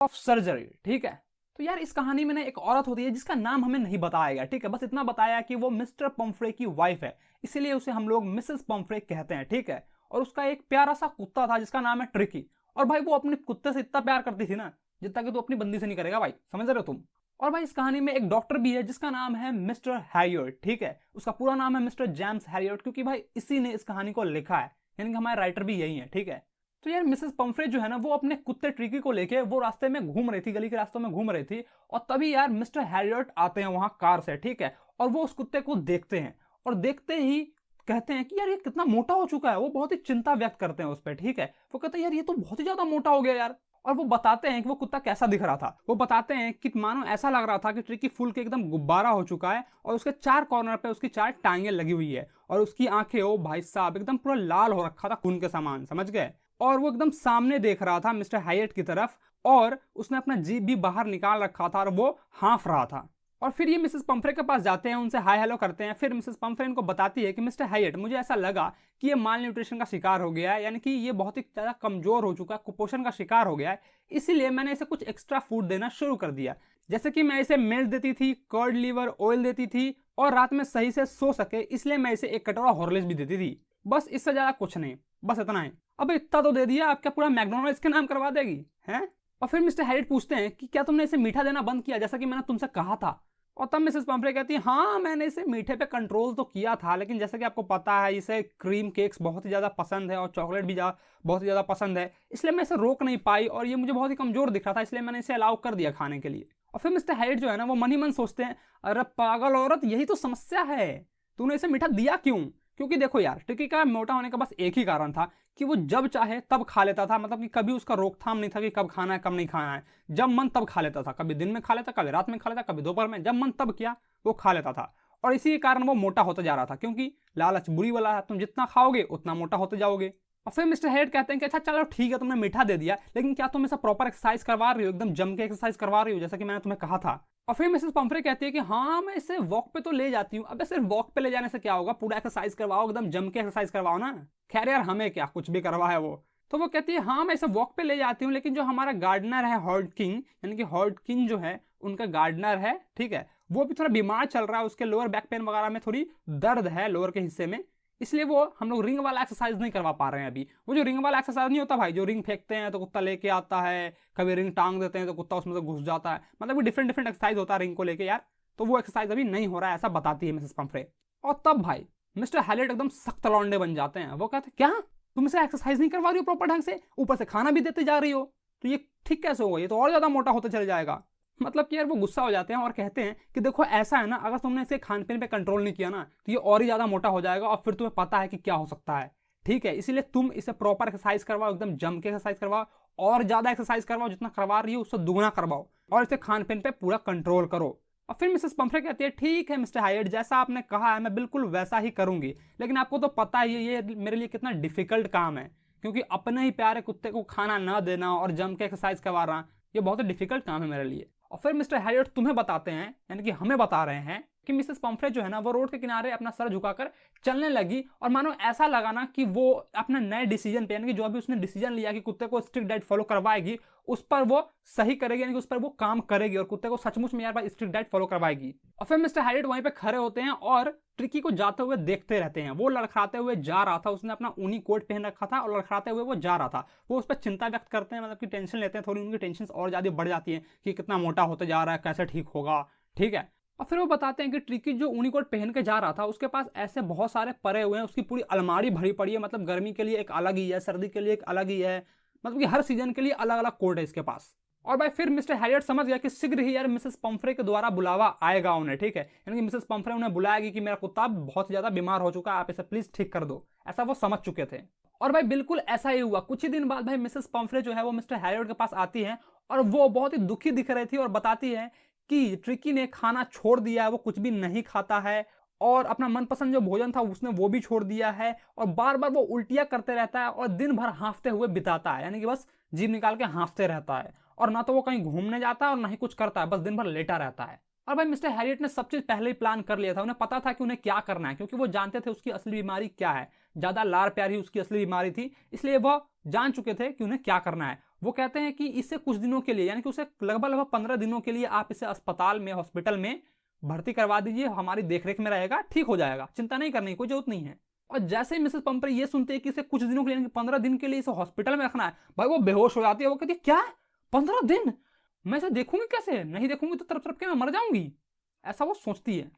Of surgery. ठीक है, तो यार इस कहानी में ना एक औरत होती है जिसका नाम हमें नहीं बताया गया। ठीक है, बस इतना बताया कि वो मिस्टर पम्फ्रे की वाइफ है, इसीलिए उसे हम लोग मिसेस पम्फ्रे कहते हैं। ठीक है, और उसका एक प्यारा सा कुत्ता था जिसका नाम है ट्रिकी। और भाई वो अपने कुत्ते से इतना प्यार करती थी ना जितना कि तू अपनी बंदी से नहीं करेगा भाई, समझ रहे हो तुम। और भाई इस कहानी में एक डॉक्टर भी है जिसका नाम है मिस्टर हैरियट। ठीक है, उसका पूरा नाम है मिस्टर जेम्स हैरियट, क्योंकि भाई इसी ने इस कहानी को लिखा है, यानी कि हमारे राइटर भी यही है। ठीक है, तो यार मिसेस पम्फ्रे जो है ना वो अपने कुत्ते ट्रिकी को लेके वो रास्ते में घूम रही थी, गली के रास्तों में घूम रही थी, और तभी यार मिस्टर हैरियट आते हैं वहां कार से। ठीक है, और वो उस कुत्ते को देखते हैं और देखते ही कहते हैं कि यार ये कितना मोटा हो चुका है। वो बहुत ही चिंता व्यक्त करते हैं उस पर। ठीक है, वो कहते हैं यार ये तो बहुत ही ज्यादा मोटा हो गया यार। और वो बताते हैं कि वो कुत्ता कैसा दिख रहा था। वो बताते हैं कि मानो ऐसा लग रहा था कि ट्रिकी फूल के एकदम गुब्बारा हो चुका है और उसके चार कॉर्नर पे उसकी चार टांगें लगी हुई है, और उसकी आंखें, ओ भाई साहब, एकदम पूरा लाल हो रखा था खून के समान, समझ गए। और वो एकदम सामने देख रहा था मिस्टर हैरियट की तरफ, और उसने अपना जीभ भी बाहर निकाल रखा था और वो हाँफ रहा था। और फिर ये मिसेस पम्फ्रे के पास जाते हैं, उनसे हाय हेलो करते हैं। फिर मिसेस पम्फ्रे इनको बताती है कि मिस्टर हैरियट, मुझे ऐसा लगा कि ये माल न्यूट्रिशन का शिकार हो गया है, यानी कि ये बहुत ही ज़्यादा कमजोर हो चुका है, कुपोषण का शिकार हो गया है, इसीलिए मैंने इसे कुछ एक्स्ट्रा फूड देना शुरू कर दिया। जैसे कि मैं इसे मिल्क देती थी, कर्ड लीवर ऑयल देती थी, और रात में सही से सो सके इसलिए मैं इसे एक कटोरा हॉर्लिक्स भी देती थी। बस इससे ज़्यादा कुछ नहीं, बस इतना ही। अब इतना तो दे दिया, आप क्या पूरा मैकडोनल्ड्स के नाम करवा देगी हैं? और फिर मिस्टर हैरियट पूछते हैं कि क्या तुमने इसे मीठा देना बंद किया जैसा कि मैंने तुमसे कहा था? और तब मिसेस पम्फ्रे कहती है हाँ मैंने इसे मीठे पे कंट्रोल तो किया था, लेकिन जैसा कि आपको पता है इसे क्रीम केक्स बहुत ही ज़्यादा पसंद है और चॉकलेट भी बहुत ही ज़्यादा पसंद है, इसलिए मैं इसे रोक नहीं पाई, और ये मुझे बहुत ही कमज़ोर दिख रहा था इसलिए मैंने इसे अलाउ कर दिया खाने के लिए। और फिर मिस्टर हैरियट जो है ना वो मन ही मन सोचते हैं, अरे पागल औरत, यही तो समस्या है, तूने इसे मीठा दिया क्यों? क्योंकि देखो यार, टिकी का मोटा होने का बस एक ही कारण था कि वो जब चाहे तब खा लेता था, मतलब कि कभी उसका रोकथाम नहीं था कि कब खाना है कब नहीं खाना है। जब मन तब खा लेता था, कभी दिन में खा लेता, कभी रात में खा लेता, कभी दोपहर में, जब मन तब किया वो खा लेता था। और इसी के कारण वो मोटा होता जा रहा था, क्योंकि लालच बुरी वाला है, तुम जितना खाओगे उतना मोटा होते जाओगे। और फिर मिस्टर हेड कहते हैं कि अच्छा चलो ठीक है तुमने मीठा दे दिया, लेकिन क्या तुम ऐसा प्रॉपर एक्सरसाइज करवा रही हो, एकदम जम के एक्सरसाइज करवा रही हो जैसा कि मैंने तुम्हें कहा था? और फिर मिसेस पम्फ्रे कहती है कि हाँ मैं इसे वॉक पे तो ले जाती हूँ। अब सिर्फ वॉक पे ले जाने से क्या होगा, पूरा एक्सरसाइज करवाओ, एकदम जम के एक्सरसाइज करवाओ ना। खैर यार हमें क्या, कुछ भी करवा है वो। तो वो कहती है हाँ मैं इसे वॉक पे ले जाती हूँ, लेकिन जो हमारा गार्डनर है हॉर्ड किंग, यानी कि हॉर्ड किंग जो है उनका गार्डनर है, ठीक है, वो भी थोड़ा बीमार चल रहा है, उसके लोअर बैक पेन वगैरह में थोड़ी दर्द है लोअर के हिस्से में, इसलिए वो हम लोग रिंग वाला एक्सरसाइज नहीं करवा पा रहे हैं अभी। वो जो रिंग वाला एक्सरसाइज नहीं होता भाई, जो रिंग फेंकते हैं तो कुत्ता लेके आता है, कभी रिंग टांग देते हैं तो कुत्ता उसमें से घुस जाता है, मतलब कि डिफरेंट डिफरेंट एक्सरसाइज होता है रिंग को लेके यार, तो वो एक्सरसाइज अभी नहीं हो रहा है, ऐसा बताती है मिसेस पम्फ्रे। और तब भाई मिस्टर हैरियट एकदम सख्त लौंडे बन जाते हैं। वो कहते हैं क्या तुम इसे एक्सरसाइज नहीं करवा रही हो प्रॉपर ढंग से, ऊपर से खाना भी देते जा रही हो, तो ये ठीक कैसे होगा, ये तो और ज्यादा मोटा होते चले जाएगा। मतलब कि यार वो गुस्सा हो जाते हैं और कहते हैं कि देखो ऐसा है ना, अगर तुमने इसके खान पीन पे कंट्रोल नहीं किया ना तो ये और ही ज्यादा मोटा हो जाएगा, और फिर तुम्हें पता है कि क्या हो सकता है। ठीक है, इसीलिए तुम इसे प्रॉपर एक्सरसाइज करवाओ, एकदम जम के एक्सरसाइज करवाओ, और ज्यादा एक्सरसाइज करवाओ, जितना करवा रही हो उससे दुगना करवाओ, और इसे खान पीन पे पूरा कंट्रोल करो। और फिर मिसेस पम्फ्रे कहती है ठीक है मिस्टर हाइट, जैसा आपने कहा है मैं बिल्कुल वैसा ही करूंगी, लेकिन आपको तो पता ही है ये मेरे लिए कितना डिफिकल्ट काम है, क्योंकि अपने ही प्यारे कुत्ते को खाना ना देना और जम के एक्सरसाइज करवाना ये बहुत ही डिफिकल्ट काम है मेरे लिए। और फिर मिस्टर हैरियट तुम्हें बताते हैं, यानी कि हमें बता रहे हैं कि मिसेस पम्फ्रे जो है ना वो रोड के किनारे अपना सर झुकाकर चलने लगी, और मानो ऐसा लगा ना कि वो अपने नए डिसीजन पे, यानी कि जो अभी उसने डिसीजन लिया कि कुत्ते को स्ट्रिक्ट डाइट फॉलो करवाएगी, उस पर वो सही करेगी, यानी कि उस पर वो काम करेगी और कुत्ते को सचमुच में यार भाई स्ट्रिक्ट डाइट फॉलो करवाएगी। और फिर मिस्टर हैरियट वहीं पे खड़े होते हैं और ट्रिकी को जाते हुए देखते रहते हैं। वो लड़खड़ाते हुए जा रहा था, उसने अपना ऊनी कोट पहन रखा था और लड़खड़ाते हुए वो जा रहा था। वो उस पर चिंता व्यक्त करते हैं, मतलब कि टेंशन लेते हैं, थोड़ी उनकी टेंशन और ज्यादा बढ़ जाती है कि कितना मोटा होते जा रहा है, कैसे ठीक होगा। ठीक है, और फिर वो बताते हैं कि ट्रिकी जो ऊनी कोट पहन के जा रहा था उसके पास ऐसे बहुत सारे परे हुए हैं, उसकी पूरी अलमारी भरी पड़ी है, मतलब गर्मी के लिए एक अलग ही है, सर्दी के लिए एक अलग ही है, मतलब कि हर सीजन के लिए अलग अलग कोट है इसके पास। और भाई फिर मिस्टर हैरियट समझ गया कि शीघ्र ही यार मिसेस पम्फ्रे के द्वारा बुलावा आएगा उन्हें। ठीक है, यानी कि मिसेस पम्फ्रे उन्हें बुलाएगी कि मेरा कुत्ता बहुत ज्यादा बीमार हो चुका है, आप इसे प्लीज ठीक कर दो, ऐसा वो समझ चुके थे। और भाई बिल्कुल ऐसा ही हुआ। कुछ ही दिन बाद भाई मिसेस पम्फ्रे जो है वो मिस्टर हैरियट के पास आती है, और वो बहुत ही दुखी दिख रही थी और बताती है कि ट्रिकी ने खाना छोड़ दिया है, वो कुछ भी नहीं खाता है, और अपना मनपसंद जो भोजन था उसने वो भी छोड़ दिया है, और बार बार वो उल्टियां करते रहता है और दिन भर हाँफते हुए बिताता है, यानी कि बस जीभ निकाल के हाँफते रहता है, और ना तो वो कहीं घूमने जाता है और ना ही कुछ करता है, बस दिन भर लेटा रहता है। और भाई मिस्टर हैरियट ने सब चीज पहले ही प्लान कर लिया था, उन्हें पता था कि उन्हें क्या करना है, क्योंकि वो जानते थे उसकी असली बीमारी क्या है, ज्यादा लाड़ प्यार ही उसकी असली बीमारी थी, इसलिए वह जान चुके थे कि उन्हें क्या करना है। वो कहते हैं कि इसे कुछ दिनों के लिए, यानी कि उसे लगभग 15 दिनों के लिए आप इसे अस्पताल में, हॉस्पिटल में भर्ती करवा दीजिए, हमारी देखरेख में रहेगा, ठीक हो जाएगा, चिंता नहीं करने की कोई जरूरत नहीं है। और जैसे ही मिसेस पंपरे ये सुनते हैं कि इसे कुछ दिनों के लिए, यानी कि 15 दिन के लिए इसे हॉस्पिटल में रखना है, भाई वो बेहोश हो जाती है। वो कहती है क्या 15 दिन, मैं इसे देखूंगी कैसे, नहीं देखूंगी तो तरफ तरफ के मैं मर जाऊंगी, ऐसा वो सोचती है।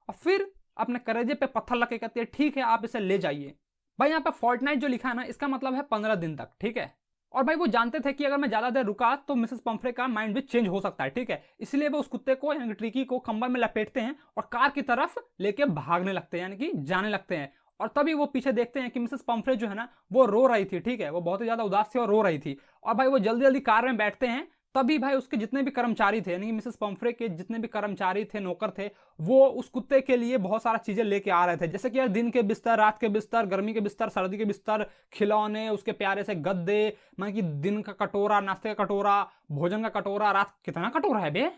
और फिर अपने करेजे पे पत्थर लग के कहती है ठीक है आप इसे ले जाइए। भाई यहाँ पे फोर्टनाइट जो लिखा है ना, इसका मतलब है 15 दिन तक, ठीक है। और भाई वो जानते थे कि अगर मैं ज्यादा देर रुका तो मिसेस पंफ्रे का माइंड भी चेंज हो सकता है, ठीक है। इसलिए वो उस कुत्ते को, यानी ट्रिकी को, कंबल में लपेटते हैं और कार की तरफ लेके भागने लगते हैं, यानी कि जाने लगते हैं। और तभी वो पीछे देखते हैं कि मिसेस पंफ्रे जो है ना वो रो रही थी, ठीक है, वो बहुत ही ज्यादा उदास थी और रो रही थी। और भाई वो जल्दी जल्दी कार में बैठते हैं। तभी भाई उसके जितने भी कर्मचारी थे, यानी कि मिसेस पंफ्रे के जितने भी कर्मचारी थे, नौकर थे, वो उस कुत्ते के लिए बहुत सारा चीजें लेके आ रहे थे, जैसे कि यार दिन के बिस्तर, रात के बिस्तर, गर्मी के बिस्तर, सर्दी के बिस्तर, खिलौने, उसके प्यारे से गद्दे, मतलब कि दिन का कटोरा, नाश्ते का कटोरा, भोजन का कटोरा, रात कितना कटोरा है बे,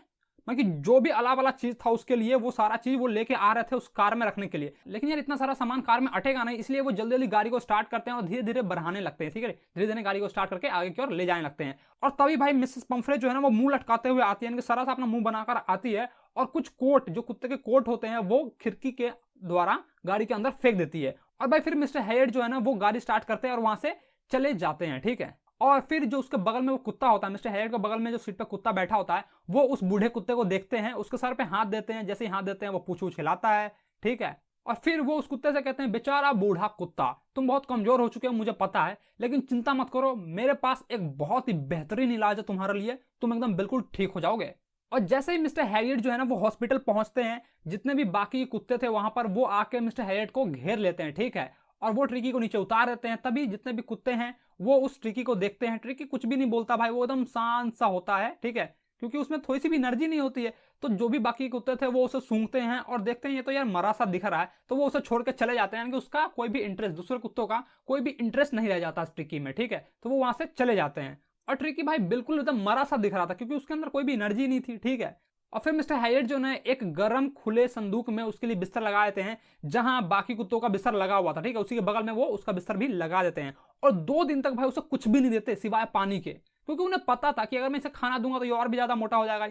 मतलब कि जो भी अलग अलग चीज था उसके लिए वो सारा चीज वो लेके आ रहे थे उस कार में रखने के लिए। लेकिन यार इतना सारा सामान कार में अटेगा नहीं, इसलिए वो जल्दी जल्दी गाड़ी को स्टार्ट करते हैं और धीरे धीरे बढ़ाने लगते हैं, ठीक है, धीरे धीरे गाड़ी को स्टार्ट करके आगे की ओर ले जाने लगते हैं। और तभी भाई मिसेस पंफ्रे जो है ना वो मुंह लटकाते हुए आती है, यानी कि सारा सा अपना मुंह बनाकर आती है और कुछ कोट, जो कुत्ते के कोट होते हैं, वो खिड़की के द्वारा गाड़ी के अंदर फेंक देती है। और भाई फिर मिस्टर हैरियट जो है ना वो गाड़ी स्टार्ट करते हैं और वहां से चले जाते हैं, ठीक है। और फिर जो उसके बगल में वो कुत्ता होता है, मिस्टर हैरियट के बगल में जो सीट पे कुत्ता बैठा होता है, वो उस बूढ़े कुत्ते को देखते हैं, उसके सर पे हाथ देते हैं, जैसे ही हाथ देते हैं वो पूंछ वूछ हिलाता है, ठीक है। और फिर वो उस कुत्ते से कहते हैं बेचारा बूढ़ा कुत्ता, तुम बहुत कमजोर हो चुके हो मुझे पता है, लेकिन चिंता मत करो, मेरे पास एक बहुत ही बेहतरीन इलाज है तुम्हारे लिए, तुम एकदम बिल्कुल ठीक हो जाओगे। और जैसे ही मिस्टर हैरियट जो है ना वो हॉस्पिटल पहुंचते हैं, जितने भी बाकी कुत्ते थे वहां पर वो आके मिस्टर हैरियट को घेर लेते हैं, ठीक है। और वो ट्रिकी को नीचे उतार देते हैं। तभी जितने भी कुत्ते हैं वो उस ट्रिकी को देखते हैं। ट्रिकी कुछ भी नहीं बोलता भाई, वो एकदम शांत सा होता है, ठीक है, क्योंकि उसमें थोड़ी सी भी एनर्जी नहीं होती है। तो जो भी बाकी कुत्ते थे वो उसे सूंघते हैं और देखते हैं ये तो यार मरा सा दिख रहा है, तो वो उसे छोड़ के चले जाते हैं, यानी कि उसका कोई भी इंटरेस्ट, दूसरे कुत्तों का कोई भी इंटरेस्ट नहीं रह जाता इस ट्रिकी में, ठीक है। तो वो वहां से चले जाते हैं। और ट्रिकी भाई बिल्कुल एकदम मरा सा दिख रहा था, क्योंकि उसके अंदर कोई भी एनर्जी नहीं थी, ठीक है। और फिर मिस्टर हैरियट जो है एक गर्म खुले संदूक में उसके लिए बिस्तर लगा देते हैं, जहां बाकी कुत्तों का बिस्तर लगा हुआ था, ठीक है, उसी के बगल में वो उसका बिस्तर भी लगा देते हैं। और 2 दिन तक भाई उसे कुछ भी नहीं देते सिवाय पानी के, क्योंकि उन्हें पता था कि अगर मैं इसे खाना दूंगा तो ये और भी ज्यादा मोटा हो जाएगा।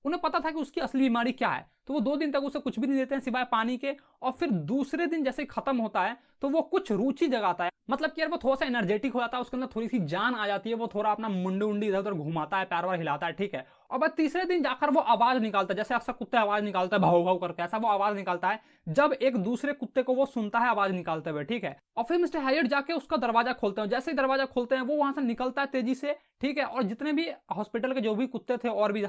उन्हें पता था कि उसकी असली बीमारी क्या है, तो वो 2 दिन तक उसे कुछ भी नहीं देते हैं सिवाय पानी के। और फिर दूसरे दिन जैसे खत्म होता है तो वो कुछ रुचि जगाता है, मतलब कि यार वो थोड़ा सा एनर्जेटिक हो जाता है, उसके अंदर थोड़ी सी जान आ जाती है, वो थोड़ा अपना मुंडी उंडी इधर उधर घुमाता है, पैर वार हिलाता है, ठीक है। और बस तीसरे दिन जाकर वो आवाज निकालता है, जैसे अक्सर कुत्ते आवाज निकालते हैं भाव भाव करके, ऐसा वो आवाज निकालता है जब एक दूसरे कुत्ते को वो सुनता है आवाज निकालते हुए, ठीक है। और फिर मिस्टर हैरियट जाके उसका दरवाजा खोलते हैं, जैसे ही दरवाजा खोलते हैं वो वहां से निकलता है तेजी से, ठीक है। और जितने भी हॉस्पिटल के जो भी कुत्ते थे और भी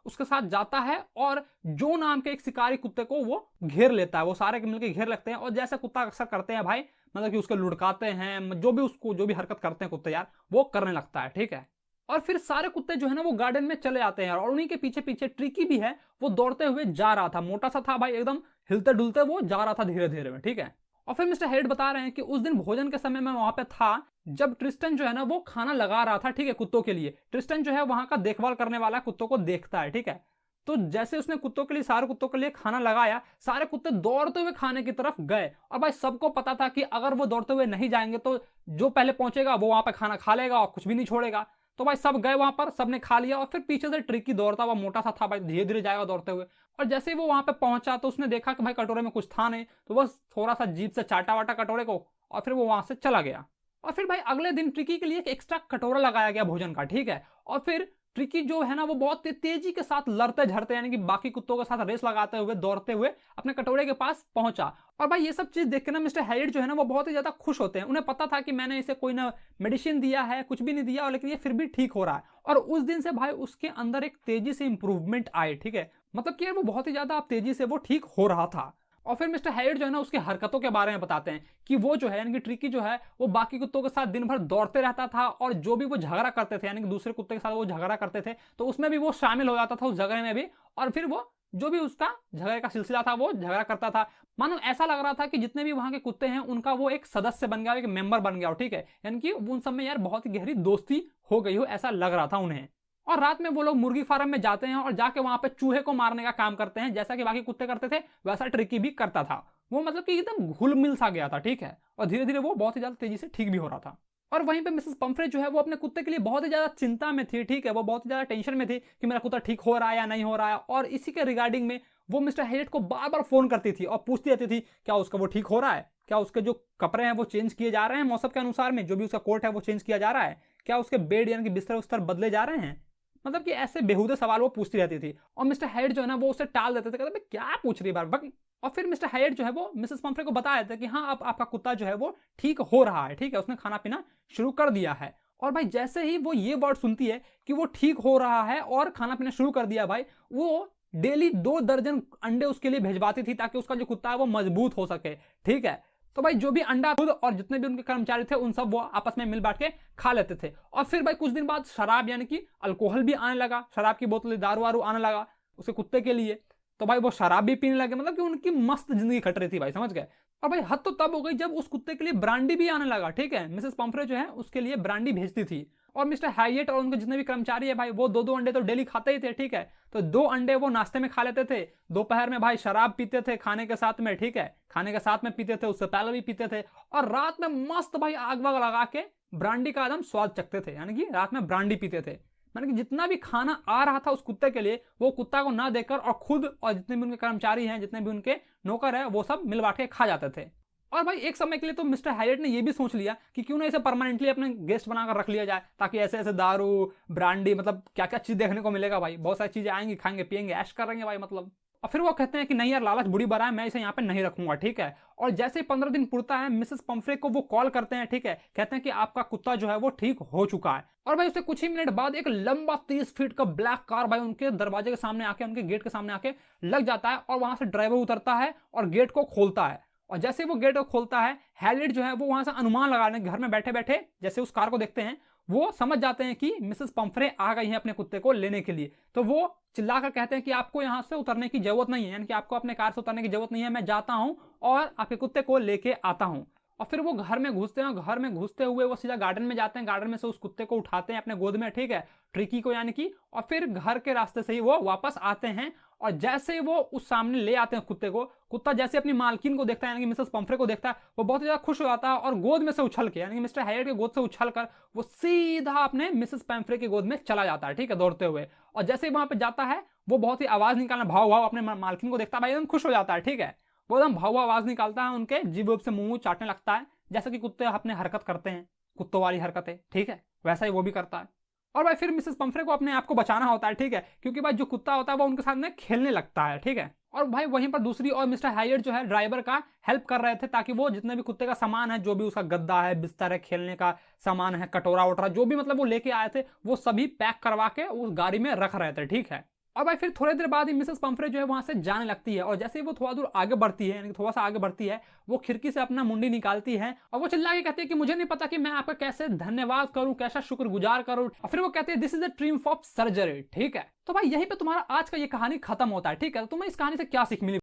उसके साथ जाता है और जो नाम के एक शिकारी कुत्ते को वो घेर लेता है, वो सारे मिलकर घेर लगते हैं। और जैसे कुत्ता अक्सर करते हैं भाई, मतलब कि उसको लुढ़काते हैं, जो भी उसको जो भी हरकत करते हैं कुत्ते यार, वो करने लगता है, ठीक है। और फिर सारे कुत्ते जो है ना वो गार्डन में चले आते हैं और उन्हीं के पीछे पीछे ट्रिकी भी है, वो दौड़ते हुए जा रहा था, मोटा सा था भाई, एकदम हिलते डुलते वो जा रहा था धीरे धीरे में, ठीक है। और फिर मिस्टर हैरियट बता रहे हैं कि उस दिन भोजन के समय में वहां पे था जब ट्रिस्टन जो है ना वो खाना लगा रहा था, ठीक है, कुत्तों के लिए। ट्रिस्टन जो है वहां का देखभाल करने वाला कुत्तों को देखता है, ठीक है। तो जैसे उसने कुत्तों के लिए, सारे कुत्तों के लिए खाना लगाया, सारे कुत्ते दौड़ते हुए खाने की तरफ गए। और भाई सबको पता था कि अगर वो दौड़ते हुए नहीं जाएंगे तो जो पहले पहुंचेगा वो वहां पे खाना खा लेगा और कुछ भी नहीं छोड़ेगा। तो भाई सब गए वहां पर, सबने खा लिया। और फिर पीछे से ट्रिकी दौड़ता हुआ, मोटा सा था भाई, धीरे धीरे जाएगा दौड़ते हुए। और जैसे ही वो वहां पे पहुंचा तो उसने देखा कि भाई कटोरे में कुछ था नहीं, तो बस थोड़ा सा जीभ से चाटा वाटा कटोरे को और फिर वो वहां से चला गया। और फिर भाई अगले दिन ट्रिकी के लिए एक एक्स्ट्रा कटोरा लगाया गया भोजन का, ठीक है। और फिर ट्रिकी जो है ना वो बहुत तेजी के साथ लड़ते झड़ते, यानी कि बाकी कुत्तों के साथ रेस लगाते हुए, दौड़ते हुए अपने कटोरे के पास पहुंचा। और भाई ये सब चीज देख के ना मिस्टर हैरियट जो है ना वो बहुत ही ज्यादा खुश होते हैं। उन्हें पता था कि मैंने इसे कोई ना मेडिसिन दिया है, कुछ भी नहीं दिया, लेकिन ये फिर भी ठीक हो रहा है। और उस दिन से भाई उसके अंदर एक तेजी से इंप्रूवमेंट आए, ठीक है, मतलब कि यार वो बहुत ही ज्यादा तेजी से वो ठीक हो रहा था। और फिर मिस्टर हैरियट जो है ना उसकी हरकतों के बारे में बताते हैं कि वो जो है, यानी कि ट्रिकी जो है, वो बाकी कुत्तों के साथ दिन भर दौड़ते रहता था और जो भी वो झगड़ा करते थे, यानी कि दूसरे कुत्ते के साथ वो झगड़ा करते थे, तो उसमें भी वो शामिल हो जाता था, उस झगड़े में भी। और फिर वो जो भी उसका झगड़े का सिलसिला था वो झगड़ा करता था। मानो ऐसा लग रहा था कि जितने भी वहां के कुत्ते हैं उनका वो एक सदस्य बन गया, एक मेंबर बन गया, ठीक है, यानी कि उन सब में यार बहुत ही गहरी दोस्ती हो गई हो, ऐसा लग रहा था उन्हें। और रात में वो लोग मुर्गी फार्म में जाते हैं और जाके वहां पे चूहे को मारने का काम करते हैं, जैसा कि बाकी कुत्ते करते थे वैसा ट्रिकी भी करता था। वो मतलब कि एकदम घुल मिल सा गया था, ठीक है। और धीरे धीरे वो बहुत ही ज्यादा तेजी से ठीक भी हो रहा था। और वहीं पे मिसेस पंफ्रे जो है वो अपने कुत्ते के लिए बहुत ही ज्यादा चिंता में थी, ठीक है, वो बहुत ही ज्यादा टेंशन में थी कि मेरा कुत्ता ठीक हो रहा है या नहीं हो रहा है। और इसी के रिगार्डिंग में वो मिस्टर हैरियट को बार बार फोन करती थी और पूछती रहती थी क्या उसका वो ठीक हो रहा है, क्या उसके जो कपड़े हैं वो चेंज किए जा रहे हैं मौसम के अनुसार में, जो भी उसका कोट है वो चेंज किया जा रहा है, क्या उसके बेड यानी कि बिस्तर उस्तर बदले जा रहे हैं। मतलब कि ऐसे बेहुदे सवाल वो पूछती रहती थी और मिस्टर हैरियट जो है ना वो उसे टाल देते थे, कहते क्या पूछ रही बार बक। और फिर मिस्टर हैरियट जो है वो मिसेस पंफ्रे को बता देते कि हाँ अब आपका कुत्ता जो है वो ठीक हो रहा है, ठीक है, उसने खाना पीना शुरू कर दिया है। और भाई जैसे ही वो ये वर्ड सुनती है कि वो ठीक हो रहा है और खाना पीना शुरू कर दिया, भाई वो डेली 2 दर्जन अंडे उसके लिए भेजवाती थी ताकि उसका जो कुत्ता है वो मजबूत हो सके, ठीक है। तो भाई जो भी अंडा खुद और जितने भी उनके कर्मचारी थे उन सब वो आपस में मिल बांट के खा लेते थे। और फिर भाई कुछ दिन बाद शराब यानी कि अल्कोहल भी आने लगा, शराब की बोतलें दारू वारू आने लगा उसके कुत्ते के लिए। तो भाई वो शराब भी पीने लगे, मतलब कि उनकी मस्त जिंदगी कट रही थी भाई, समझ गए। और भाई हद तो तब हो गई जब उस कुत्ते के लिए ब्रांडी भी आने लगा, ठीक है, मिसेस पंफ्रे जो है उसके लिए ब्रांडी भेजती थी। और मिस्टर हैरियट और उनके जितने भी कर्मचारी है भाई वो 2-2 अंडे तो डेली खाते ही थे, ठीक है। तो 2 अंडे वो नाश्ते में खा लेते थे, दोपहर में भाई शराब पीते थे खाने के साथ में, ठीक है, खाने के साथ में पीते थे, उससे पहले भी पीते थे। और रात में मस्त भाई आग वाग लगा के ब्रांडी का एकदम स्वाद चखते थे, यानी कि रात में ब्रांडी पीते थे। माने कि जितना भी खाना आ रहा था उस कुत्ते के लिए वो कुत्ता को ना देकर और खुद और जितने भी उनके कर्मचारी हैं जितने भी उनके नौकर हैं वो सब मिल बांट के खा जाते थे। और भाई एक समय के लिए तो मिस्टर हैरियट ने ये भी सोच लिया कि क्यों ना इसे परमानेंटली अपने गेस्ट बनाकर रख लिया जाए, ताकि ऐसे ऐसे दारू ब्रांडी मतलब क्या क्या चीज देखने को मिलेगा भाई, बहुत सारी चीजें आएंगी, खाएंगे पियेंगे ऐश करेंगे भाई मतलब। और फिर वो कहते हैं कि नहीं यार लालच बुरी बला है, मैं इसे यहाँ पे नहीं रखूंगा, ठीक है। और जैसे ही 15 दिन पुरता है मिसेस पंफ्रे को वो कॉल करते हैं, ठीक है, कहते हैं कि आपका कुत्ता जो है वो ठीक हो चुका है। और भाई उससे कुछ ही मिनट बाद एक लंबा 30 फीट का ब्लैक कार भाई उनके दरवाजे के सामने आके उनके गेट के सामने आके लग जाता है और वहां से ड्राइवर उतरता है और गेट को खोलता है। और जैसे वो गेट को खोलता है हैरियट जो है वो वहां से अनुमान लगाने घर में बैठे बैठे जैसे उस कार को देखते हैं वो समझ जाते हैं कि मिसेस पंफ्रे आ गई हैं अपने कुत्ते को लेने के लिए। तो वो चिल्लाकर कहते हैं कि आपको यहां से उतरने की जरूरत नहीं है, यानी कि आपको अपने कार से उतरने की जरूरत नहीं है, मैं जाता हूं और आपके कुत्ते को लेके आता हूं। और फिर वो घर में घुसते हैं, घर में घुसते हुए वो सीधा गार्डन में जाते हैं, गार्डन में से उस कुत्ते को उठाते हैं अपने गोद में, ठीक है, ट्रिकी को यानी कि। और फिर घर के रास्ते से ही वो वापस आते हैं और जैसे वो उस सामने ले आते हैं कुत्ते को, कुत्ता जैसे अपनी मालकिन को देखता है यानी कि मिसेस पंफ्रे को देखता है वो बहुत ज्यादा खुश हो जाता है और गोद में से उछल के यानी कि मिस्टर हैरियट के गोद से उछल कर वो सीधा अपने मिसेस पंफ्रे के गोद में चला जाता है, ठीक है, दौड़ते हुए। और जैसे ही वहां पे जाता है वो बहुत ही आवाज निकालना भाव भाव अपने मालकिन को देखता है भाई एकदम खुश हो जाता है, ठीक है, वो एकदम भाव आवाज निकालता है, उनके जीभ से मुंह चाटने लगता है जैसा कि कुत्ते अपने हरकत करते हैं, कुत्तों वाली हरकतें, ठीक है, वैसा ही वो भी करता है। और भाई फिर मिसेस पंफ्रे को अपने आप को बचाना होता है, ठीक है, क्योंकि भाई जो कुत्ता होता है वो उनके साथ में खेलने लगता है, ठीक है। और भाई वहीं पर दूसरी और मिस्टर हैरियट जो है ड्राइवर का हेल्प कर रहे थे ताकि वो जितने भी कुत्ते का सामान है, जो भी उसका गद्दा है, बिस्तर है, खेलने का सामान है, कटोरा वटोरा जो भी मतलब वो लेके आए थे वो सभी पैक करवा के उस गाड़ी में रख रहे थे, ठीक है। और भाई फिर थोड़ी देर बाद ही मिसेस पंफ्रे जो है वहां से जाने लगती है और जैसे ही वो थोड़ा दूर आगे बढ़ती है यानी थोड़ा सा आगे बढ़ती है वो खिड़की से अपना मुंडी निकालती है और वो चिल्ला के कहती है कि मुझे नहीं पता कि मैं आपका कैसे धन्यवाद करूं, कैसा शुक्रगुजार करूं। और फिर वो कहते हैं this is the triumph of surgery, ठीक है। तो भाई यहीं पे तुम्हारा आज का ये कहानी खत्म होता है, ठीक है। तो तुम्हें इस कहानी से क्या सीख मिली?